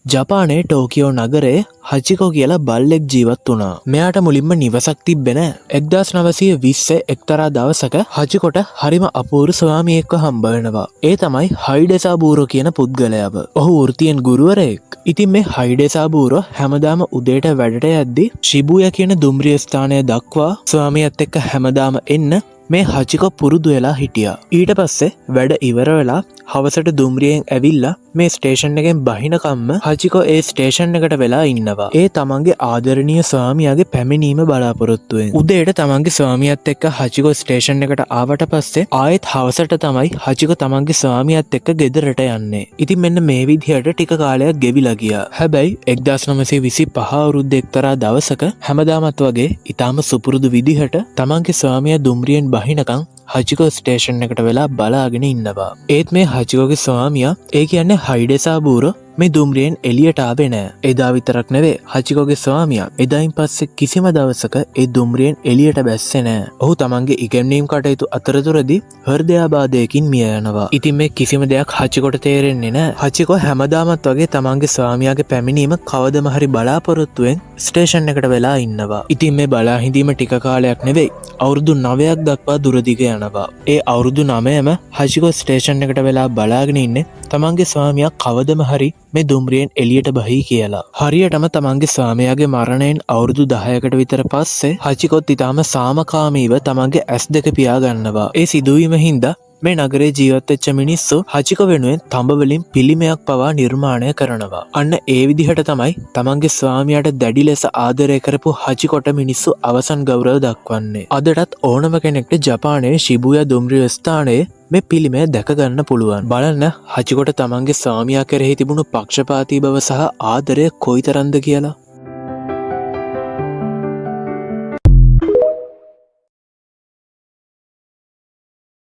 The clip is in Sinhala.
ජපානයේ ටෝකියෝ නගරේ හචිකෝ කියලා බල්ලෙක් ජීවත් වුණා. මෙයාට මුලින්ම නිවසක් තිබ්බේ නෑ. 1920 එක්තරා දවසක හචිකොට හරිම අපූර්ව ස්වාමියෙක්ව හම්බ වෙනවා. ඒ තමයි හයිඩෙසාබූරෝ කියන පුද්ගලයාව. ඔහු වෘත්තියෙන් ගුරුවරයෙක්. ඉතින් මේ හයිඩෙසාබූරෝ හැමදාම උදේට වැඩට යද්දි ශිබුයා කියන දුම්රිය ස්ථානය දක්වා ස්වාමියාත් එක්ක හැමදාම එන්න මේ හචිකෝ පුරුදු වෙලා හිටියා. ඊට පස්සේ වැඩ ඉවර වෙලා හවසට දුම්රියෙන් ඇවිල්ලා මේ ස්ටේෂන් එකෙන් බහිනකම්ම හචිකෝ ඒ ස්ටේෂන් එකට වෙලා ඉන්නවා. ඒ තමන්ගේ ආදරණීය ස්වාමියාගේ පැමිණීම බලාපොරොත්තුවෙන්. උදේට තමන්ගේ ස්වාමියාත් එක්ක හචිකෝ ස්ටේෂන් එකට ආවට පස්සේ ආයෙත් හවසට තමයි හචිකෝ තමන්ගේ ස්වාමියාත් එක්ක ගෙදරට යන්නේ. ඉතින් මෙන්න මේ විදිහට ටික කාලයක් ගෙවිලා ගියා. හැබැයි 1925 අවුරුද්දේ එක්තරා දවසක හැමදාමත් වගේ ඊටාම සුපුරුදු විදිහට තමන්ගේ ස්වාමියා දුම්රියෙන් බහිනකම් හචිකෝ ස්ටේෂන් එකට වෙලා බලාගෙන ඉන්නවා. ඒත් මේ හචිකෝගේ ස්වාමියා ඒ කියන්නේ හයිඩෙසාබූරෝ මේ දුම්රියෙන් එළියට ආවේ නෑ. එදා විතරක් නෙවෙයි හචිකෝගේ ස්වාමියා එදායින් පස්සේ කිසිම දවසක ඒ දුම්රියෙන් එළියට බැස්සේ නෑ. ඔහු තමන්ගේ ඉගැන්වීම් කටයුතු අතරතුරදී හෘදයාබාධයකින් මිය යනවා. ඉතින් මේ කිසිම දෙයක් හචිකොට තේරෙන්නේ නෑ. හචිකෝ හැමදාමත් වගේ තමන්ගේ ස්වාමියාගේ පැමිණීම කවදම හරි බලාපොරොත්තුවෙන් ස්ටේෂන් එකට වෙලා ඉන්නවා. ඉතින් මේ බලා හිඳීම ටික කාලයක් නෙවෙයි අවුරුදු 9ක් දක්වා දුරදිග යනවා. ඒ අවුරුදු 9ම හචිකෝ ස්ටේෂන් එකට වෙලා බලාගෙන ඉන්නේ තමන්ගේ ස්වාමියා කවදම හරි මේ දුම්රියෙන් එළියට බහී කියලා. හරියටම තමන්ගේ ස්වාමියාගේ මරණයෙන් අවුරුදු 10කට විතර පස්සේ හචිකොත් ඊටාම සාමකාමීව තමන්ගේ ඇස් දෙක පියා ගන්නවා. ඒ සිදුවීම හින්දා මේ නගරේ ජීවත් වෙච්ච මිනිස්සු හචිකෝ වෙනුවෙන් තඹ වලින් පිළිමයක් පවා නිර්මාණය කරනවා. අන්න ඒ විදිහට තමයි තමන්ගේ ස්වාමියාට දැඩි ලෙස ආදරය කරපු හචිකොට මිනිස්සු අවසන් ගෞරව දක්වන්නේ. අදටත් ඕනම කෙනෙක්ට ජපානයේ ශිබුයා දුම්රිය ස්ථානයේ මේ පිළිමය දැක ගන්න පුළුවන්. බලන්න හචිකොට තමන්ගේ ස්වාමියා කෙරෙහි තිබුණු පක්ෂපාතී බව සහ ආදරය කොයිතරම්ද කියලා.